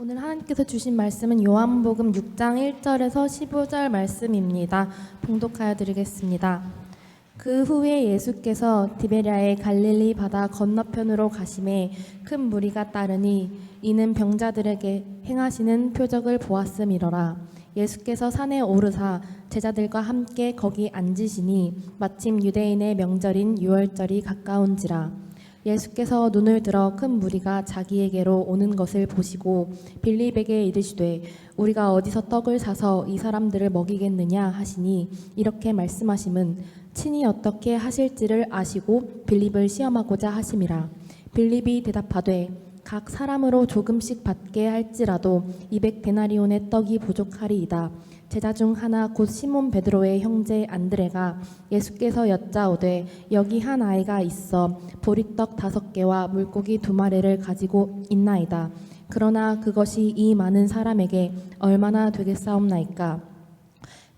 오늘 하나님께서 주신 말씀은 요한복음 6장 1절에서 15절 말씀입니다. 봉독하여 드리겠습니다. 그 후에 예수께서 디베랴의 갈릴리 바다 건너편으로 가심에 큰 무리가 따르니 이는 병자들에게 행하시는 표적을 보았음이러라. 예수께서 산에 오르사 제자들과 함께 거기 앉으시니 마침 유대인의 명절인 유월절이 가까운지라. 예수께서 눈을 들어 큰 무리가 자기에게로 오는 것을 보시고 빌립에게 이르시되 우리가 어디서 떡을 사서 이 사람들을 먹이겠느냐 하시니 이렇게 말씀하심은 친히 어떻게 하실지를 아시고 빌립을 시험하고자 하심이라. 빌립이 대답하되 각 사람으로 조금씩 받게 할지라도 200데나리온의 떡이 부족하리이다. 제자 중 하나 곧 시몬 베드로의 형제 안드레가 예수께서 여짜오되 여기 한 아이가 있어 보리떡 5개와 물고기 2마리를 가지고 있나이다. 그러나 그것이 이 많은 사람에게 얼마나 되겠사옵나이까.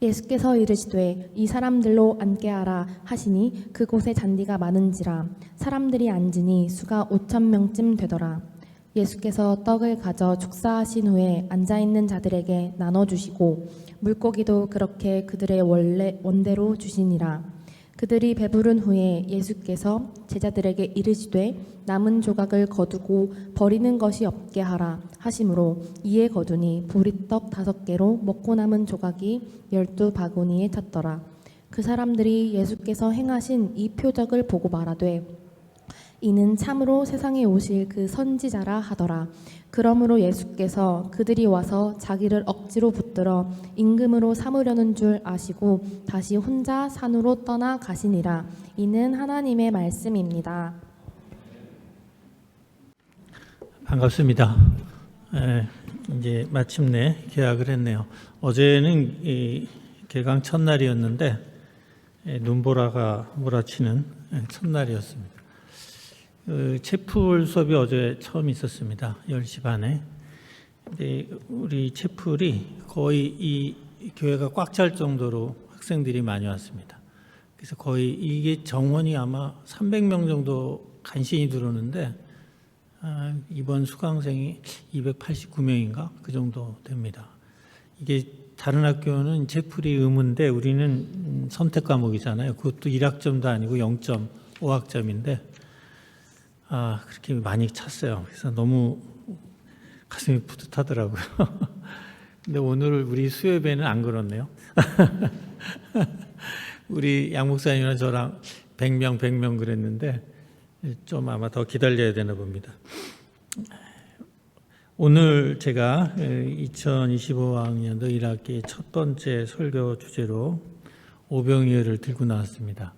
예수께서 이르시되 이 사람들로 앉게 하라 하시니 그곳에 잔디가 많은지라. 사람들이 앉으니 수가 5,000명쯤 되더라. 예수께서 떡을 가져 축사하신 후에 앉아있는 자들에게 나눠주시고 물고기도 그렇게 그들의 원대로 주시니라. 그들이 배부른 후에 예수께서 제자들에게 이르시되 남은 조각을 거두고 버리는 것이 없게 하라 하심으로 이에 거두니 보리떡 5개로 먹고 남은 조각이 12바구니에 찼더라. 그 사람들이 예수께서 행하신 이 표적을 보고 말하되 이는 참으로 세상에 오실 그 선지자라 하더라. 그러므로 예수께서 그들이 와서 자기를 억지로 붙들어 임금으로 삼으려는 줄 아시고 다시 혼자 산으로 떠나 가시니라. 이는 하나님의 말씀입니다. 반갑습니다. 이제 마침내 개학을 했네요. 어제는 이 개강 첫날이었는데 눈보라가 몰아치는 첫날이었습니다. 채플 수업이 어제 처음 있었습니다. 10시 반에. 근데 우리 채플이 거의 이 교회가 꽉 찰 정도로 학생들이 많이 왔습니다. 그래서 거의 이게 정원이 아마 300명 정도 간신히 들어오는데 이번 수강생이 289명인가 그 정도 됩니다. 이게 다른 학교는 채플이 의무인데 우리는 선택 과목이잖아요. 그것도 1학점도 아니고 0.5학점인데 그렇게 많이 찼어요. 그래서 너무 가슴이 뿌듯하더라고요. 근데 오늘 우리 수협에는 안 그렇네요. 우리 양 목사님이랑 저랑 100명 그랬는데 좀 아마 더 기다려야 되나 봅니다. 오늘 제가 2025학년도 1학기 첫 번째 설교 주제로 오병이어를 들고 나왔습니다.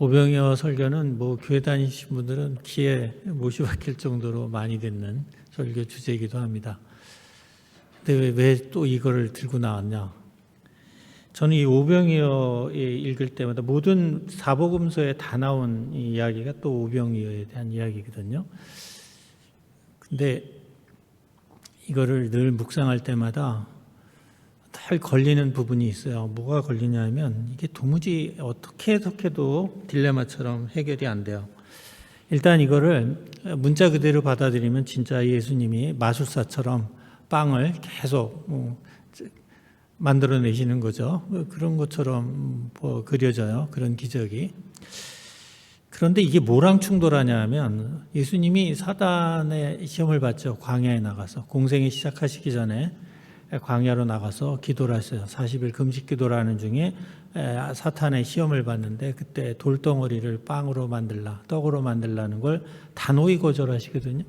오병이어 설교는 교회 다니신 분들은 귀에 못이 박힐 정도로 많이 듣는 설교 주제이기도 합니다. 근데 왜 또 이거를 들고 나왔냐? 저는 이 오병이어 읽을 때마다 모든 사복음서에 다 나온 이 이야기가 또 오병이어에 대한 이야기거든요. 근데 이거를 늘 묵상할 때마다 잘 걸리는 부분이 있어요. 뭐가 걸리냐면 이게 도무지 어떻게 해석해도 딜레마처럼 해결이 안 돼요. 일단 이거를 문자 그대로 받아들이면 진짜 예수님이 마술사처럼 빵을 계속 만들어내시는 거죠. 그런 것처럼 그려져요. 그런 기적이. 그런데 이게 뭐랑 충돌하냐면 예수님이 사단의 시험을 받죠. 광야에 나가서. 공생이 시작하시기 전에 광야로 나가서 기도를 했어요. 40일 금식 기도를 하는 중에 사탄의 시험을 받는데 그때 돌덩어리를 빵으로 만들라, 떡으로 만들라는 걸 단호히 거절하시거든요.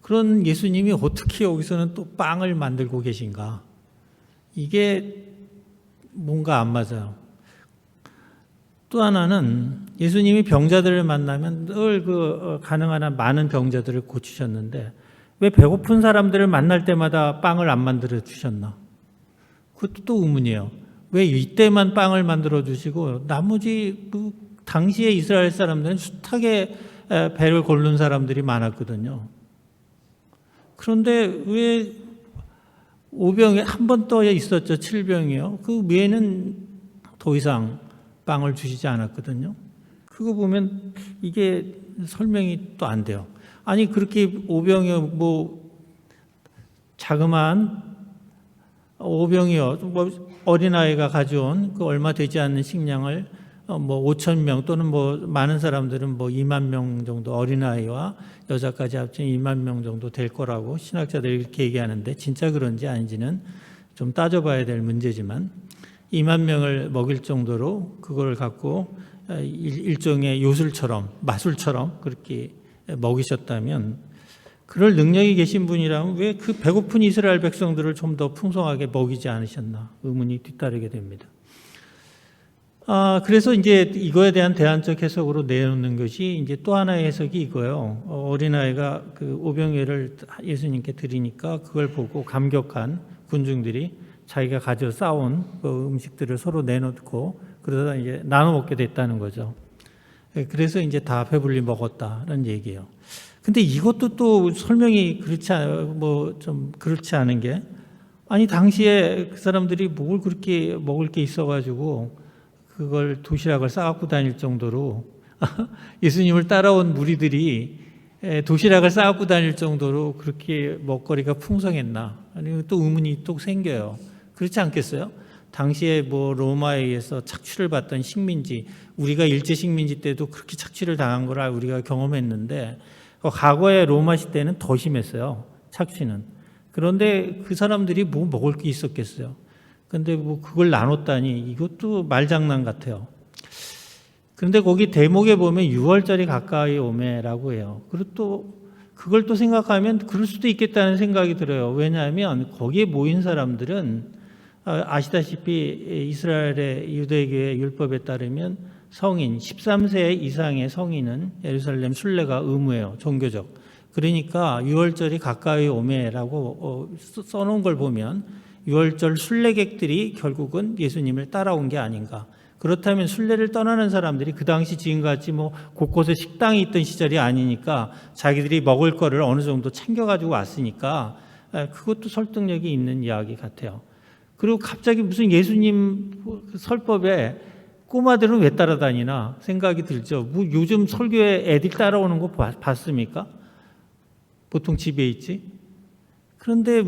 그런 예수님이 어떻게 여기서는 또 빵을 만들고 계신가? 이게 뭔가 안 맞아요. 또 하나는 예수님이 병자들을 만나면 늘 가능한 한 많은 병자들을 고치셨는데 왜 배고픈 사람들을 만날 때마다 빵을 안 만들어 주셨나? 그것도 또 의문이에요. 왜 이때만 빵을 만들어 주시고 나머지 당시에 이스라엘 사람들은 숱하게 배를 고른 사람들이 많았거든요. 그런데 왜 오병에 한 번 더 있었죠. 7병이요. 그 외에는 더 이상 빵을 주시지 않았거든요. 그거 보면 이게 설명이 또 안 돼요. 아니 그렇게 오병이어 자그마한 오병이어 어린아이가 가져온 그 얼마 되지 않는 식량을 5천 명 또는 많은 사람들은 2만 명 정도 어린아이와 여자까지 합치면 2만 명 정도 될 거라고 신학자들이 이렇게 얘기하는데 진짜 그런지 아닌지는 좀 따져봐야 될 문제지만 2만 명을 먹일 정도로 그걸 갖고 일종의 요술처럼 마술처럼 그렇게 먹이셨다면 그럴 능력이 계신 분이라면 왜 그 배고픈 이스라엘 백성들을 좀 더 풍성하게 먹이지 않으셨나 의문이 뒤따르게 됩니다. 그래서 이제 이거에 대한 대안적 해석으로 내놓는 것이 이제 또 하나의 해석이 이거예요. 어린아이가 그 오병이어를 예수님께 드리니까 그걸 보고 감격한 군중들이 자기가 가져 싸온 그 음식들을 서로 내놓고 그러다 이제 나눠 먹게 됐다는 거죠. 그래서 이제 다 배불리 먹었다는 얘기예요. 근데 이것도 또 설명이 좀 그렇지 않은 게 아니 당시에 그 사람들이 뭘 그렇게 먹을 게 있어가지고 그걸 도시락을 싸갖고 다닐 정도로 예수님을 따라온 무리들이 도시락을 싸갖고 다닐 정도로 그렇게 먹거리가 풍성했나? 아니 또 의문이 또 생겨요. 그렇지 않겠어요? 당시에 로마에 의해서 착취를 받던 식민지, 우리가 일제 식민지 때도 그렇게 착취를 당한 걸 우리가 경험했는데 과거에 로마 시대는 더 심했어요. 착취는. 그런데 그 사람들이 뭐 먹을 게 있었겠어요. 근데 그걸 나눴다니 이것도 말장난 같아요. 그런데 거기 대목에 보면 6월절이 가까이 오매라고 해요. 그리고 또 그걸 또 생각하면 그럴 수도 있겠다는 생각이 들어요. 왜냐하면 거기에 모인 사람들은 아시다시피 이스라엘의 유대교의 율법에 따르면 성인 13세 이상의 성인은 예루살렘 순례가 의무예요. 종교적. 그러니까 6월절이 가까이 오매라고 써놓은 걸 보면 6월절 순례객들이 결국은 예수님을 따라온 게 아닌가. 그렇다면 순례를 떠나는 사람들이 그 당시 지금같이 곳곳에 식당이 있던 시절이 아니니까 자기들이 먹을 거를 어느 정도 챙겨가지고 왔으니까 그것도 설득력이 있는 이야기 같아요. 그리고 갑자기 무슨 예수님 설법에 꼬마들은 왜 따라다니나 생각이 들죠. 요즘 설교에 애들 따라오는 거 봤습니까? 보통 집에 있지. 그런데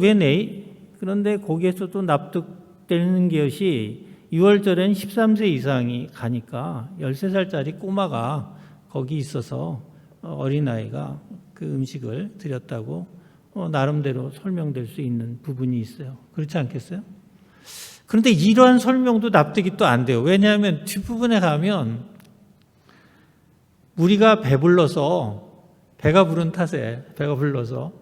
그런데 거기에서도 납득되는 것이 6월절엔 13세 이상이 가니까 13살짜리 꼬마가 거기 있어서 어린아이가 그 음식을 드렸다고 나름대로 설명될 수 있는 부분이 있어요. 그렇지 않겠어요? 그런데 이러한 설명도 납득이 또 안 돼요. 왜냐하면 뒷부분에 가면 우리가 배가 부른 탓에 배가 불러서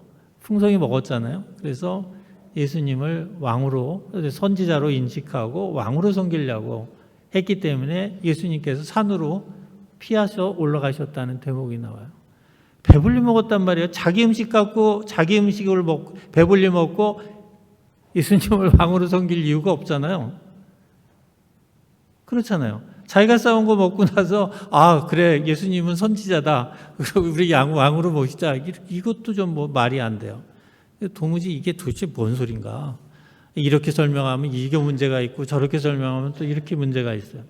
풍성히 먹었잖아요. 그래서 예수님을 왕으로 선지자로 인식하고 왕으로 섬기려고 했기 때문에 예수님께서 산으로 피하셔 올라가셨다는 대목이 나와요. 배불리 먹었단 말이에요. 자기 음식 갖고 자기 음식을 먹고 배불리 먹고 예수님을 왕으로 섬길 이유가 없잖아요. 그렇잖아요. 자기가 싸운 거 먹고 나서 그래 예수님은 선지자다. 우리 왕으로 모시자. 이것도 좀 말이 안 돼요. 도무지 이게 도대체 뭔 소린가. 이렇게 설명하면 이게 문제가 있고 저렇게 설명하면 또 이렇게 문제가 있어요.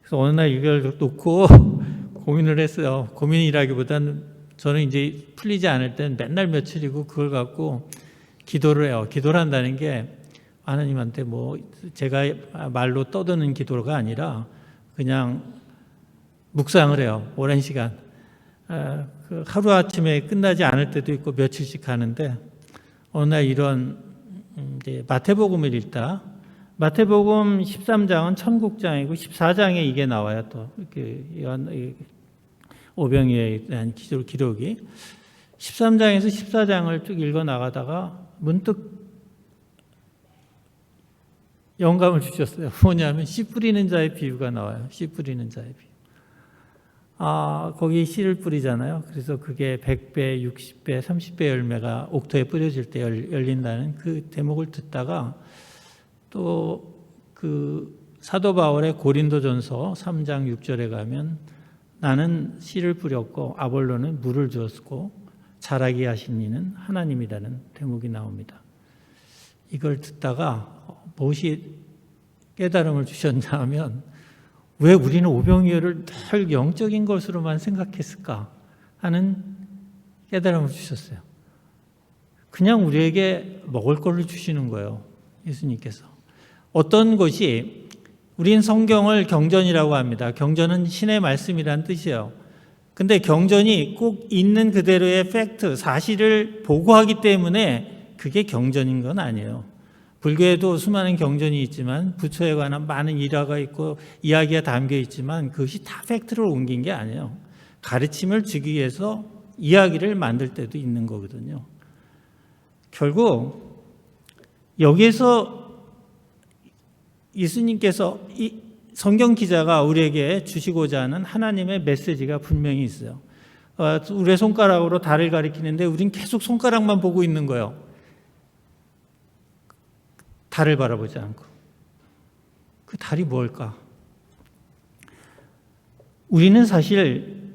그래서 어느 날 이걸 놓고 고민을 했어요. 고민이라기보다는 저는 이제 풀리지 않을 땐 맨날 며칠이고 그걸 갖고 기도를 해요. 기도를 한다는 게 하나님한테 제가 말로 떠드는 기도가 아니라 그냥 묵상을 해요. 오랜 시간. 하루아침에 끝나지 않을 때도 있고 며칠씩 가는데 어느 날 이런 이제 마태복음을 읽다 마태복음 13장은 천국장이고 14장에 이게 나와요. 또 오병이어에 대한 기록이 13장에서 14장을 쭉 읽어 나가다가 문득 영감을 주셨어요. 뭐냐면 씨 뿌리는 자의 비유가 나와요. 씨 뿌리는 자의 비유. 거기 씨를 뿌리잖아요. 그래서 그게 100배, 60배, 30배 열매가 옥토에 뿌려질 때 열린다는 그 대목을 듣다가 또 그 사도 바울의 고린도전서 3장 6절에 가면 나는 씨를 뿌렸고 아볼로는 물을 주었고 자라게 하신 이는 하나님이라는 대목이 나옵니다. 이걸 듣다가 무엇이 깨달음을 주셨냐 하면 왜 우리는 오병이어를 늘 영적인 것으로만 생각했을까 하는 깨달음을 주셨어요. 그냥 우리에게 먹을 거를 주시는 거예요. 예수님께서. 어떤 것이, 우린 성경을 경전이라고 합니다. 경전은 신의 말씀이란 뜻이에요. 근데 경전이 꼭 있는 그대로의 팩트, 사실을 보고하기 때문에 그게 경전인 건 아니에요. 불교에도 수많은 경전이 있지만 부처에 관한 많은 일화가 있고 이야기가 담겨 있지만 그것이 다 팩트를 옮긴 게 아니에요. 가르침을 주기 위해서 이야기를 만들 때도 있는 거거든요. 결국 여기에서 예수님께서 이 성경 기자가 우리에게 주시고자 하는 하나님의 메시지가 분명히 있어요. 우리의 손가락으로 달을 가리키는데 우린 계속 손가락만 보고 있는 거예요. 달을 바라보지 않고. 그 달이 뭘까? 우리는 사실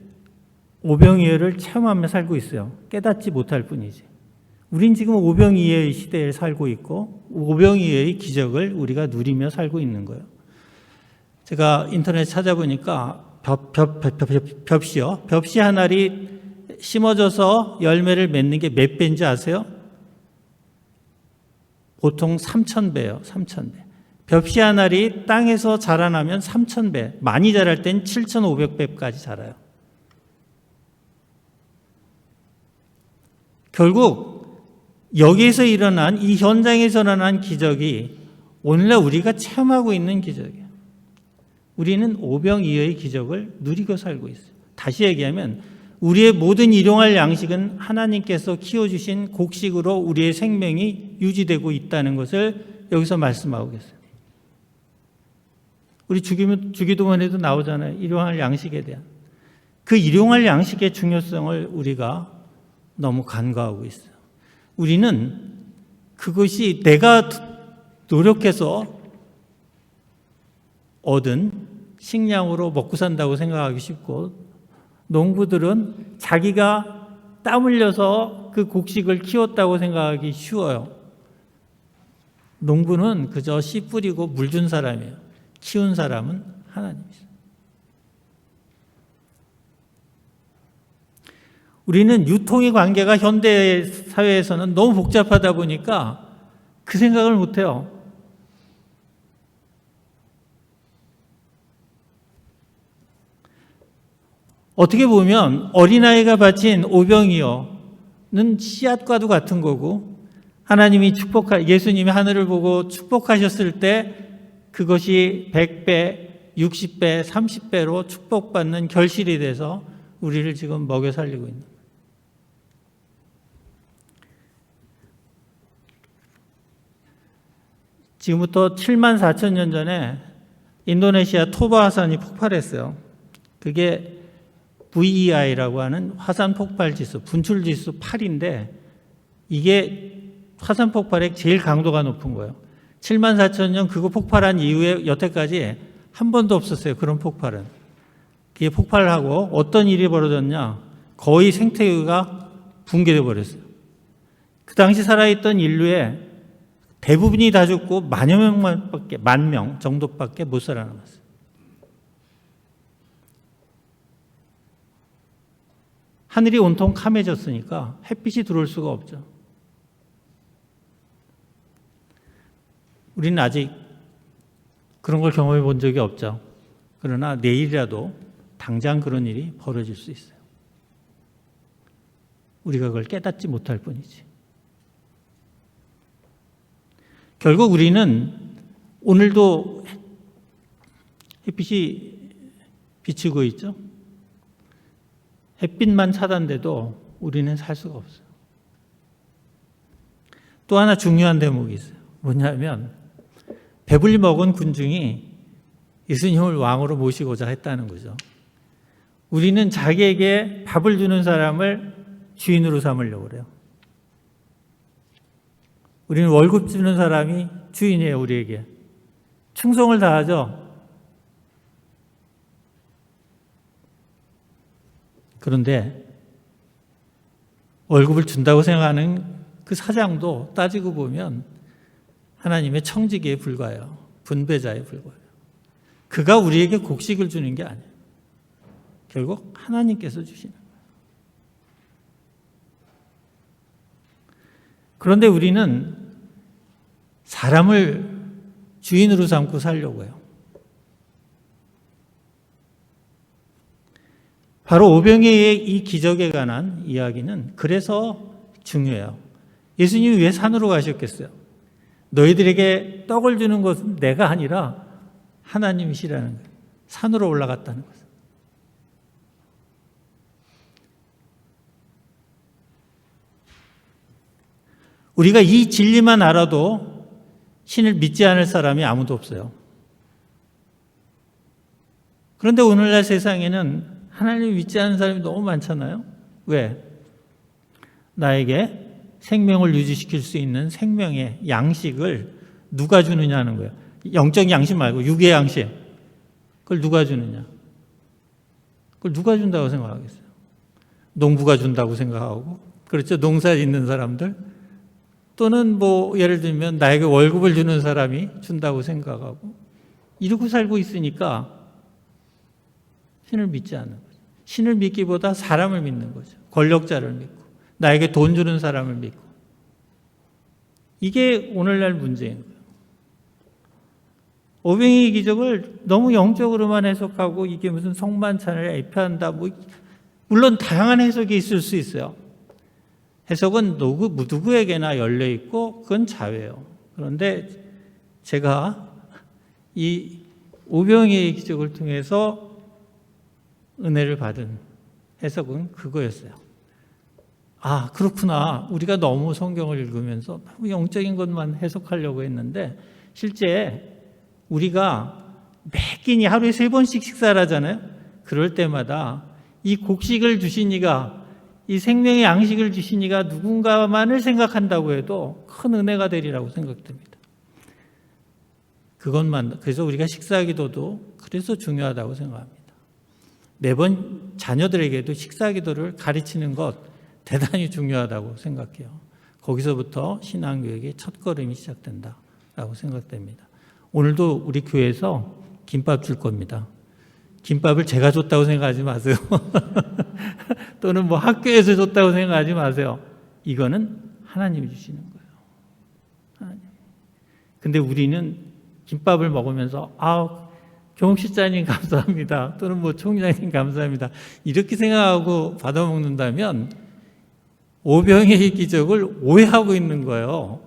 오병이어를 체험하며 살고 있어요. 깨닫지 못할 뿐이지. 우린 지금 오병이어의 시대에 살고 있고 오병이어의 기적을 우리가 누리며 살고 있는 거예요. 제가 인터넷 찾아보니까 벽시요. 벽시 한 알이 심어져서 열매를 맺는 게 몇 배인지 아세요? 보통 3,000배예요. 3,000배. 벽시 한 알이 땅에서 자라나면 3,000배, 많이 자랄 땐 7,500배까지 자라요. 결국 여기에서 일어난, 이 현장에서 일어난 기적이 오늘날 우리가 체험하고 있는 기적이에요. 우리는 오병이어의 기적을 누리고 살고 있어요. 다시 얘기하면 우리의 모든 일용할 양식은 하나님께서 키워주신 곡식으로 우리의 생명이 유지되고 있다는 것을 여기서 말씀하고 계세요. 우리 주기도문에도 나오잖아요. 일용할 양식에 대한. 그 일용할 양식의 중요성을 우리가 너무 간과하고 있어요. 우리는 그것이 내가 노력해서 얻은 식량으로 먹고 산다고 생각하기 쉽고, 농부들은 자기가 땀 흘려서 그 곡식을 키웠다고 생각하기 쉬워요. 농부는 그저 씨 뿌리고 물 준 사람이에요. 키운 사람은 하나님이세요. 우리는 유통의 관계가 현대 사회에서는 너무 복잡하다 보니까 그 생각을 못해요. 어떻게 보면 어린아이가 바친 오병이어는 씨앗과도 같은 거고, 하나님이 예수님이 하늘을 보고 축복하셨을 때 그것이 100배, 60배, 30배로 축복받는 결실이 돼서 우리를 지금 먹여 살리고 있는 거예요. 지금부터 7만 4천 년 전에 인도네시아 토바 화산이 폭발했어요. 그게 VEI라고 하는 화산 폭발 지수, 분출 지수 8인데 이게 화산 폭발의 제일 강도가 높은 거예요. 7만 4천 년 그거 폭발한 이후에 여태까지 한 번도 없었어요. 그런 폭발은. 그게 폭발을 하고 어떤 일이 벌어졌냐? 거의 생태계가 붕괴돼 버렸어요. 그 당시 살아있던 인류의 대부분이 다 죽고 만 명 정도밖에 못 살아남았어요. 하늘이 온통 캄해졌으니까 햇빛이 들어올 수가 없죠. 우리는 아직 그런 걸 경험해 본 적이 없죠. 그러나 내일이라도 당장 그런 일이 벌어질 수 있어요. 우리가 그걸 깨닫지 못할 뿐이지. 결국 우리는 오늘도 햇빛이 비치고 있죠. 햇빛만 차단돼도 우리는 살 수가 없어요. 또 하나 중요한 대목이 있어요. 뭐냐면 배불리 먹은 군중이 예수님을 왕으로 모시고자 했다는 거죠. 우리는 자기에게 밥을 주는 사람을 주인으로 삼으려고 그래요. 우리는 월급 주는 사람이 주인이에요. 우리에게 충성을 다하죠. 그런데 월급을 준다고 생각하는 그 사장도 따지고 보면 하나님의 청지기에 불과해요. 분배자에 불과해요. 그가 우리에게 곡식을 주는 게 아니에요. 결국 하나님께서 주시는 거예요. 그런데 우리는 사람을 주인으로 삼고 살려고 해요. 바로 오병이의 이 기적에 관한 이야기는 그래서 중요해요. 예수님이 왜 산으로 가셨겠어요? 너희들에게 떡을 주는 것은 내가 아니라 하나님이시라는 거예요. 산으로 올라갔다는 거예요. 우리가 이 진리만 알아도 신을 믿지 않을 사람이 아무도 없어요. 그런데 오늘날 세상에는 하나님을 믿지 않는 사람이 너무 많잖아요. 왜? 나에게 생명을 유지시킬 수 있는 생명의 양식을 누가 주느냐는 거예요. 영적 양식 말고 육의 양식. 그걸 누가 주느냐? 그걸 누가 준다고 생각하겠어요? 농부가 준다고 생각하고, 그렇죠? 농사 짓는 사람들. 또는 뭐 예를 들면 나에게 월급을 주는 사람이 준다고 생각하고, 이러고 살고 있으니까 신을 믿지 않는 거죠. 신을 믿기보다 사람을 믿는 거죠. 권력자를 믿고, 나에게 돈 주는 사람을 믿고. 이게 오늘날 문제인 거예요. 오병이의 기적을 너무 영적으로만 해석하고 이게 무슨 성만찬을 애표한다. 물론 다양한 해석이 있을 수 있어요. 해석은 누구에게나 열려 있고 그건 자유예요. 그런데 제가 이 오병이의 기적을 통해서 은혜를 받은 해석은 그거였어요. 아, 그렇구나. 우리가 너무 성경을 읽으면서 너무 영적인 것만 해석하려고 했는데 실제 우리가 매 끼니 하루에 3번씩 식사를 하잖아요. 그럴 때마다 이 곡식을 주신 이가, 이 생명의 양식을 주신 이가 누군가만을 생각한다고 해도 큰 은혜가 되리라고 생각됩니다. 그것만, 그래서 우리가 식사기도도 그래서 중요하다고 생각합니다. 매번 자녀들에게도 식사기도를 가르치는 것 대단히 중요하다고 생각해요. 거기서부터 신앙교육의 첫걸음이 시작된다라고 생각됩니다. 오늘도 우리 교회에서 김밥 줄 겁니다. 김밥을 제가 줬다고 생각하지 마세요. 또는 뭐 학교에서 줬다고 생각하지 마세요. 이거는 하나님이 주시는 거예요. 하나님. 근데 우리는 김밥을 먹으면서 경옥실장님 감사합니다. 또는 뭐 총장님 감사합니다. 이렇게 생각하고 받아먹는다면 오병이의 기적을 오해하고 있는 거예요.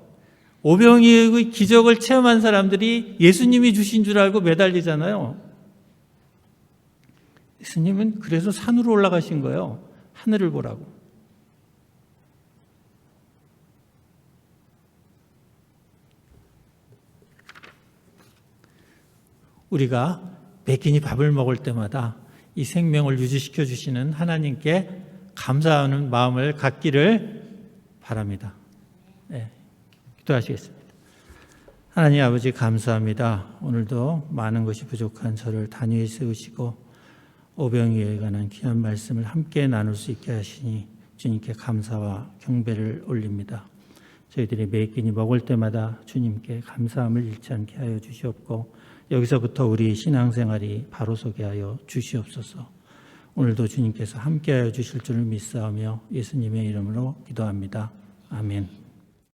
오병이의 기적을 체험한 사람들이 예수님이 주신 줄 알고 매달리잖아요. 예수님은 그래서 산으로 올라가신 거예요. 하늘을 보라고. 우리가 매 끼니 밥을 먹을 때마다 이 생명을 유지시켜 주시는 하나님께 감사하는 마음을 갖기를 바랍니다. 네, 기도하시겠습니다. 하나님 아버지 감사합니다. 오늘도 많은 것이 부족한 저를 단위에 세우시고 오병이에 관한 귀한 말씀을 함께 나눌 수 있게 하시니 주님께 감사와 경배를 올립니다. 저희들이 매 끼니 먹을 때마다 주님께 감사함을 잃지 않게 하여 주시옵고 여기서부터 우리 신앙생활이 바로 서게 하여 주시옵소서. 오늘도 주님께서 함께하여 주실 줄을 믿사오며 예수님의 이름으로 기도합니다. 아멘.